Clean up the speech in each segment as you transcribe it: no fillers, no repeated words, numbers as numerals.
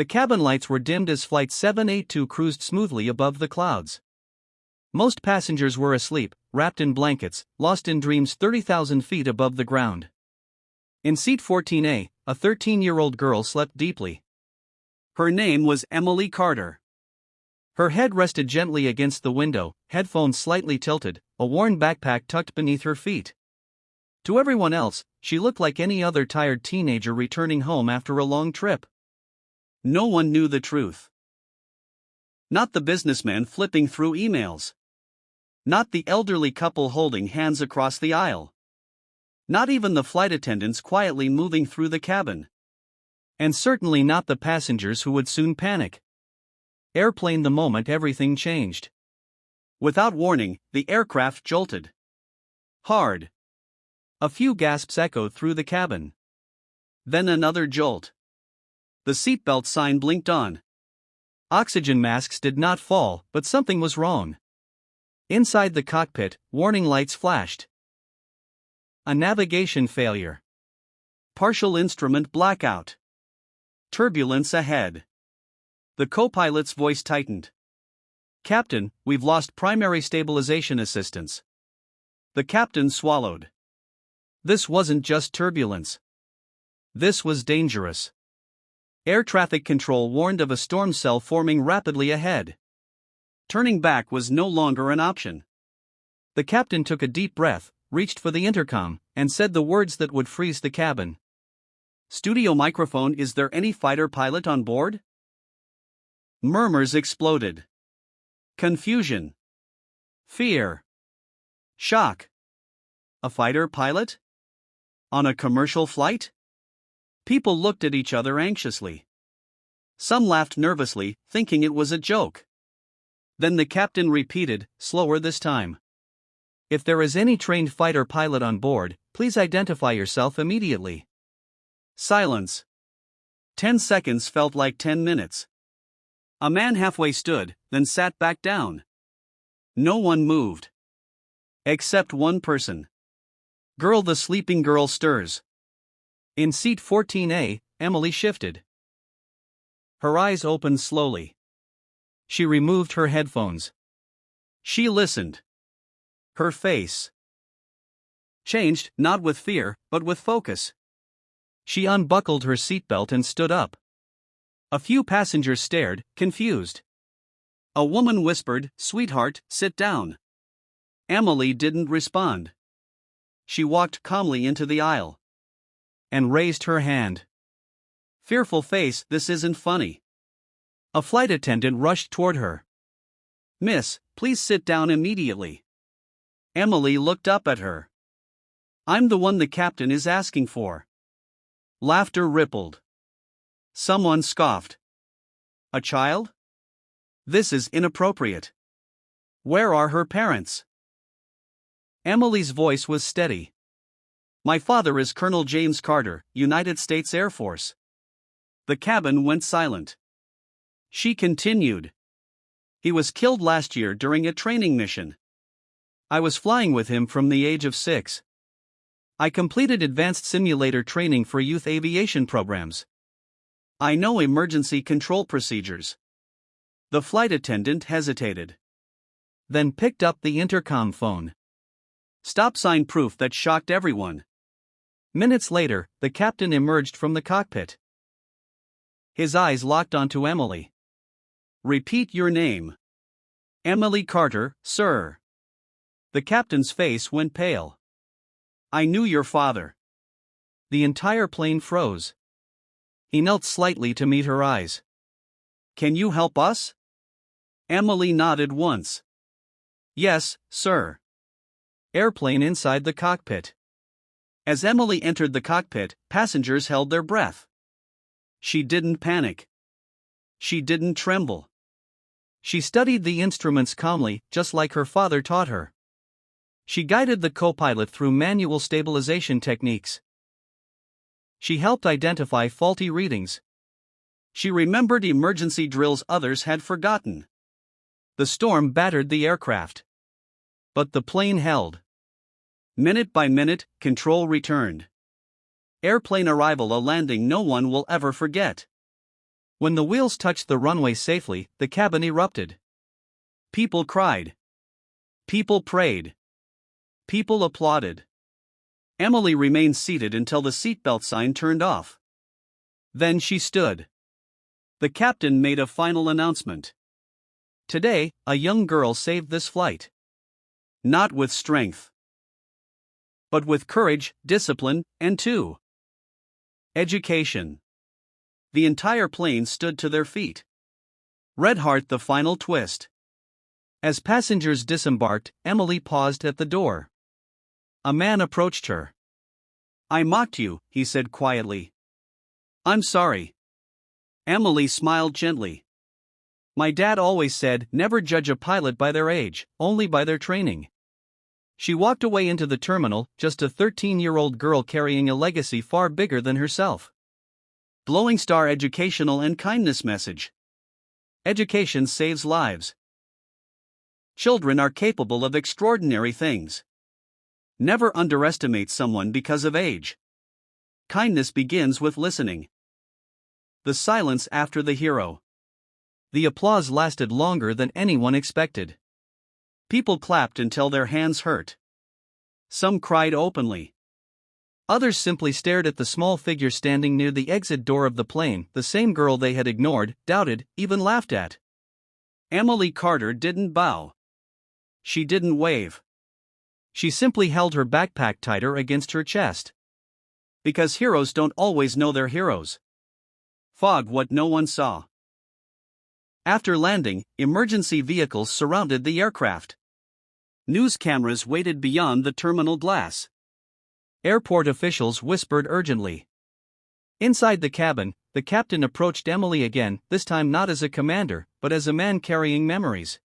The cabin lights were dimmed as Flight 782 cruised smoothly above the clouds. Most passengers were asleep, wrapped in blankets, lost in dreams 30,000 feet above the ground. In seat 14A, a 13-year-old girl slept deeply. Her name was Emily Carter. Her head rested gently against the window, headphones slightly tilted, a worn backpack tucked beneath her feet. To everyone else, she looked like any other tired teenager returning home after a long trip. No one knew the truth. Not the businessman flipping through emails. Not the elderly couple holding hands across the aisle. Not even the flight attendants quietly moving through the cabin. And certainly not the passengers who would soon panic. Airplane the moment everything changed. Without warning, the aircraft jolted. Hard. A few gasps echoed through the cabin. Then another jolt. The seatbelt sign blinked on. Oxygen masks did not fall, but something was wrong. Inside the cockpit, warning lights flashed. A navigation failure. Partial instrument blackout. Turbulence ahead. The co-pilot's voice tightened. "Captain, we've lost primary stabilization assistance." The captain swallowed. This wasn't just turbulence. This was dangerous. Air traffic control warned of a storm cell forming rapidly ahead. Turning back was no longer an option. The captain took a deep breath, reached for the intercom, and said the words that would freeze the cabin. "Studio microphone, is there any fighter pilot on board?" Murmurs exploded. Confusion. Fear. Shock. A fighter pilot? On a commercial flight? People looked at each other anxiously. Some laughed nervously, thinking it was a joke. Then the captain repeated, slower this time. "If there is any trained fighter pilot on board, please identify yourself immediately." Silence. 10 seconds felt like 10 minutes. A man halfway stood, then sat back down. No one moved. Except one person. "Girl, the sleeping girl stirs." In seat 14A, Emily shifted. Her eyes opened slowly. She removed her headphones. She listened. Her face changed, not with fear, but with focus. She unbuckled her seatbelt and stood up. A few passengers stared, confused. A woman whispered, "Sweetheart, sit down." Emily didn't respond. She walked calmly into the aisle. And raised her hand. Fearful face, "This isn't funny." A flight attendant rushed toward her. "Miss, please sit down immediately." Emily looked up at her. "I'm the one the captain is asking for." Laughter rippled. Someone scoffed. "A child? This is inappropriate. Where are her parents?" Emily's voice was steady. "My father is Colonel James Carter, United States Air Force." The cabin went silent. She continued. "He was killed last year during a training mission. I was flying with him from the age of 6. I completed advanced simulator training for youth aviation programs. I know emergency control procedures." The flight attendant hesitated. Then picked up the intercom phone. Stop sign proof that shocked everyone. Minutes later, the captain emerged from the cockpit. His eyes locked onto Emily. "Repeat your name." "Emily Carter, sir." The captain's face went pale. "I knew your father." The entire plane froze. He knelt slightly to meet her eyes. "Can you help us?" Emily nodded once. "Yes, sir." Airplane inside the cockpit. As Emily entered the cockpit, passengers held their breath. She didn't panic. She didn't tremble. She studied the instruments calmly, just like her father taught her. She guided the co-pilot through manual stabilization techniques. She helped identify faulty readings. She remembered emergency drills others had forgotten. The storm battered the aircraft. But the plane held. Minute by minute, control returned. Airplane arrival, a landing no one will ever forget. When the wheels touched the runway safely, the cabin erupted. People cried. People prayed. People applauded. Emily remained seated until the seatbelt sign turned off. Then she stood. The captain made a final announcement. Today, a young girl saved this flight. Not with strength, but with courage, discipline, and education. The entire plane stood to their feet. Red Heart the final twist. As passengers disembarked, Emily paused at the door. A man approached her. I mocked you, he said quietly. I'm sorry. Emily smiled gently. My dad always said, never judge a pilot by their age, only by their training. She walked away into the terminal, just a 13-year-old girl carrying a legacy far bigger than herself. Glowing Star educational and kindness message. Education saves lives. Children are capable of extraordinary things. Never underestimate someone because of age. Kindness begins with listening. The silence after the hero. The applause lasted longer than anyone expected. People clapped until their hands hurt. Some cried openly. Others simply stared at the small figure standing near the exit door of the plane, the same girl they had ignored, doubted, even laughed at. Emily Carter didn't bow. She didn't wave. She simply held her backpack tighter against her chest. Because heroes don't always know they're heroes. Fog what no one saw. After landing, emergency vehicles surrounded the aircraft. News cameras waited beyond the terminal glass. Airport officials whispered urgently. Inside the cabin, the captain approached Emily again, this time not as a commander, but as a man carrying memories.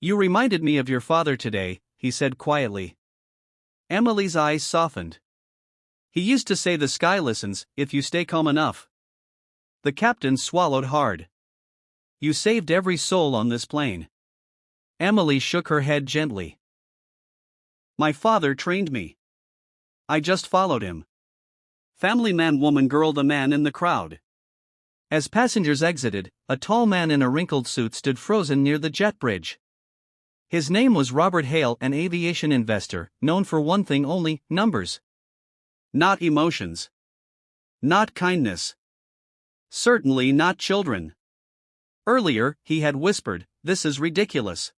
You reminded me of your father today, he said quietly. Emily's eyes softened. He used to say the sky listens, if you stay calm enough. The captain swallowed hard. You saved every soul on this plane. Emily shook her head gently. My father trained me. I just followed him. Family man, woman, girl, the man in the crowd. As passengers exited, a tall man in a wrinkled suit stood frozen near the jet bridge. His name was Robert Hale, an aviation investor, known for one thing only, numbers. Not emotions. Not kindness. Certainly not children. Earlier, he had whispered, "This is ridiculous."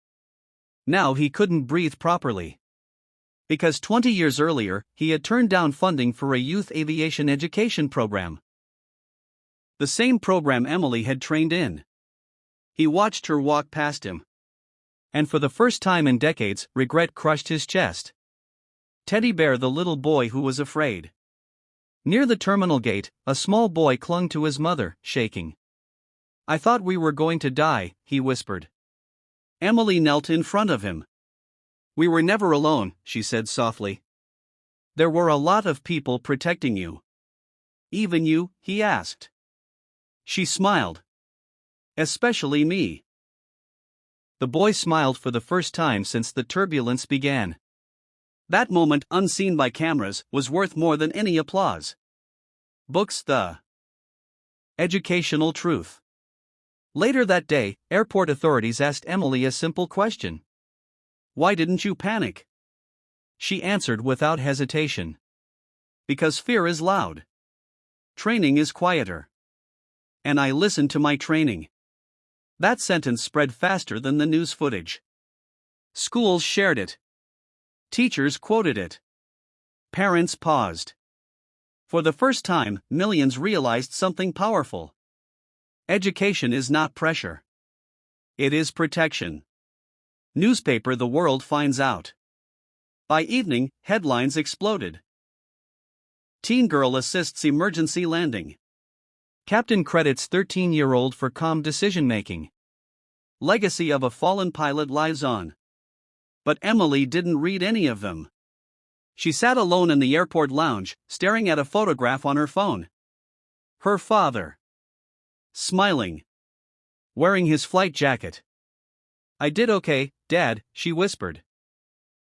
Now he couldn't breathe properly. Because 20 years earlier, he had turned down funding for a youth aviation education program. The same program Emily had trained in. He watched her walk past him. And for the first time in decades, regret crushed his chest. Teddy Bear, the little boy who was afraid. Near the terminal gate, a small boy clung to his mother, shaking. I thought we were going to die, he whispered. Emily knelt in front of him. We were never alone, she said softly. There were a lot of people protecting you. Even you, he asked. She smiled. Especially me. The boy smiled for the first time since the turbulence began. That moment, unseen by cameras, was worth more than any applause. Books, the educational truth. Later that day, airport authorities asked Emily a simple question. Why didn't you panic? She answered without hesitation. Because fear is loud. Training is quieter. And I listened to my training. That sentence spread faster than the news footage. Schools shared it. Teachers quoted it. Parents paused. For the first time, millions realized something powerful. Education is not pressure. It is protection. Newspaper, the world finds out. By evening, headlines exploded. Teen girl assists emergency landing. Captain credits 13-year-old for calm decision-making. Legacy of a fallen pilot lives on. But Emily didn't read any of them. She sat alone in the airport lounge, staring at a photograph on her phone. Her father. Smiling. Wearing his flight jacket. I did okay, Dad, she whispered.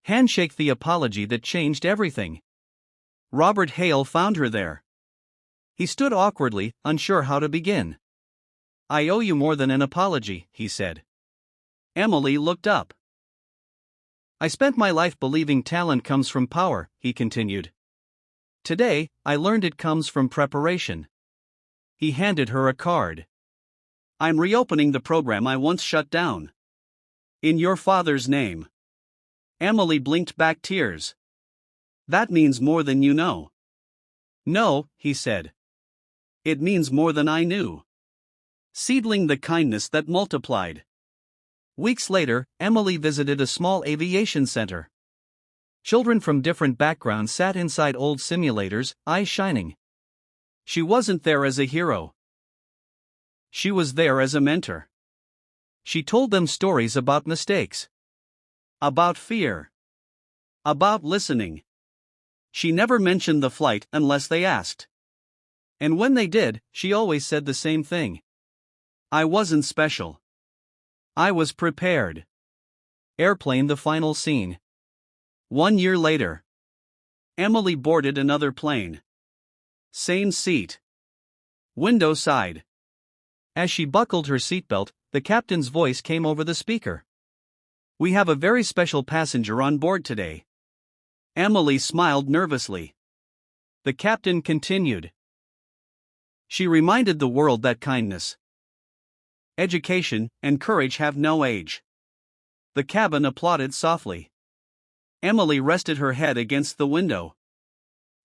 Handshake, the apology that changed everything. Robert Hale found her there. He stood awkwardly, unsure how to begin. I owe you more than an apology, he said. Emily looked up. I spent my life believing talent comes from power, he continued. Today, I learned it comes from preparation. He handed her a card. I'm reopening the program I once shut down. In your father's name. Emily blinked back tears. That means more than you know. No, he said. It means more than I knew. Seedling the kindness that multiplied. Weeks later, Emily visited a small aviation center. Children from different backgrounds sat inside old simulators, eyes shining. She wasn't there as a hero. She was there as a mentor. She told them stories about mistakes. About fear. About listening. She never mentioned the flight unless they asked. And when they did, she always said the same thing. I wasn't special. I was prepared. Airplane, the final scene. 1 year later. Emily boarded another plane. Same seat. Window side. As she buckled her seatbelt, the captain's voice came over the speaker. We have a very special passenger on board today. Emily smiled nervously. The captain continued. She reminded the world that kindness, education, and courage have no age. The cabin applauded softly. Emily rested her head against the window,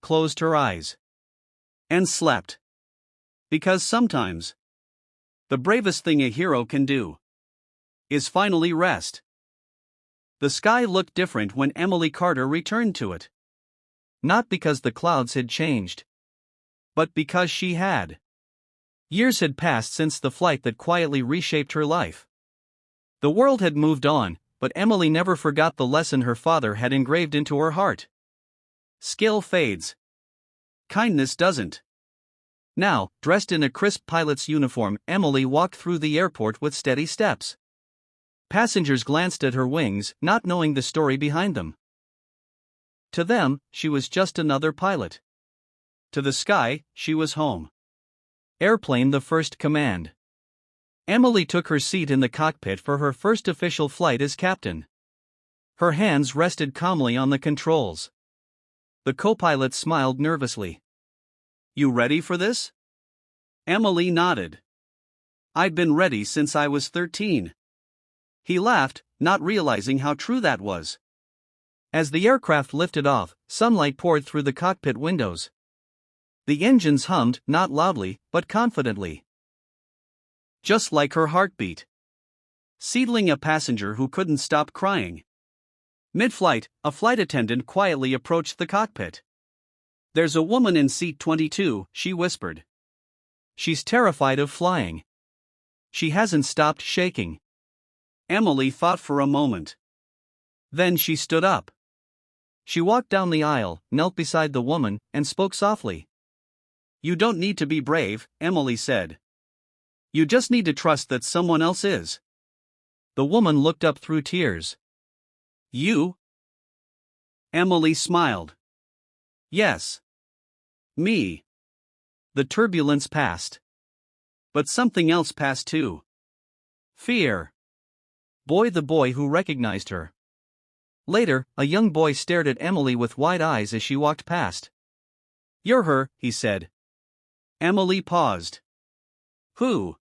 closed her eyes, and slept. Because sometimes, the bravest thing a hero can do is finally rest. The sky looked different when Emily Carter returned to it. Not because the clouds had changed, but because she had. Years had passed since the flight that quietly reshaped her life. The world had moved on, but Emily never forgot the lesson her father had engraved into her heart. Skill fades. Kindness doesn't. Now, dressed in a crisp pilot's uniform, Emily walked through the airport with steady steps. Passengers glanced at her wings, not knowing the story behind them. To them, she was just another pilot. To the sky, she was home. Airplane, the first command. Emily took her seat in the cockpit for her first official flight as captain. Her hands rested calmly on the controls. The co-pilot smiled nervously. You ready for this? Emily nodded. I'd been ready since I was 13. He laughed, not realizing how true that was. As the aircraft lifted off, sunlight poured through the cockpit windows. The engines hummed, not loudly, but confidently. Just like her heartbeat. Seedling a passenger who couldn't stop crying. Mid-flight, a flight attendant quietly approached the cockpit. There's a woman in seat 22, she whispered. She's terrified of flying. She hasn't stopped shaking. Emily thought for a moment. Then she stood up. She walked down the aisle, knelt beside the woman, and spoke softly. You don't need to be brave, Emily said. You just need to trust that someone else is. The woman looked up through tears. You? Emily smiled. Yes. Me. The turbulence passed. But something else passed too. Fear. The boy who recognized her. Later, a young boy stared at Emily with wide eyes as she walked past. You're her, he said. Emily paused. Who?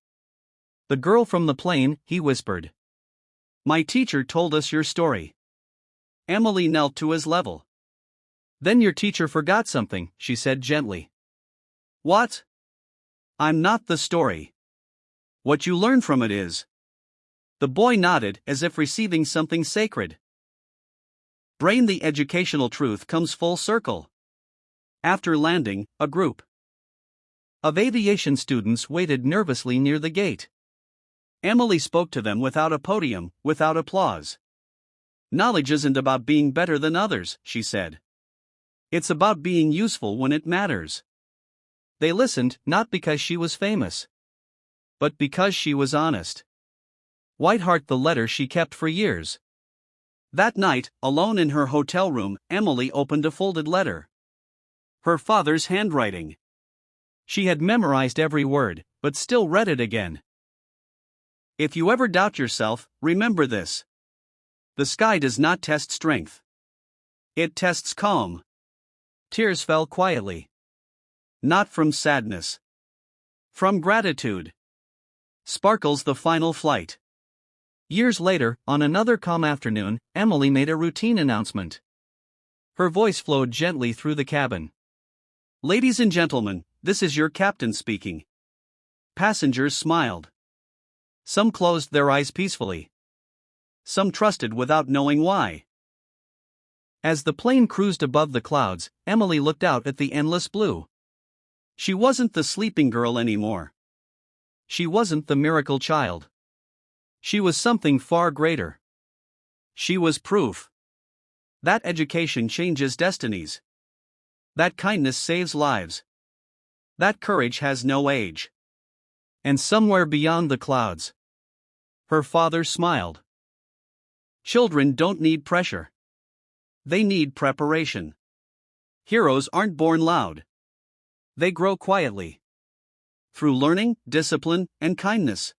The girl from the plane, he whispered. My teacher told us your story. Emily knelt to his level. Then your teacher forgot something, she said gently. What? I'm not the story. What you learn from it is. The boy nodded as if receiving something sacred. Brain, the educational truth comes full circle. After landing, a group of aviation students waited nervously near the gate. Emily spoke to them without a podium, without applause. Knowledge isn't about being better than others, she said. It's about being useful when it matters. They listened, not because she was famous, but because she was honest. Whiteheart, the letter she kept for years. That night, alone in her hotel room, Emily opened a folded letter. Her father's handwriting. She had memorized every word, but still read it again. If you ever doubt yourself, remember this. The sky does not test strength. It tests calm. Tears fell quietly. Not from sadness. From gratitude. Sparkles the final flight. Years later, on another calm afternoon, Emily made a routine announcement. Her voice flowed gently through the cabin. Ladies and gentlemen, this is your captain speaking. Passengers smiled. Some closed their eyes peacefully. Some trusted without knowing why. As the plane cruised above the clouds, Emily looked out at the endless blue. She wasn't the sleeping girl anymore. She wasn't the miracle child. She was something far greater. She was proof that education changes destinies. That kindness saves lives. That courage has no age. And somewhere beyond the clouds, her father smiled. Children don't need pressure. They need preparation. Heroes aren't born loud. They grow quietly. Through learning, discipline, and kindness.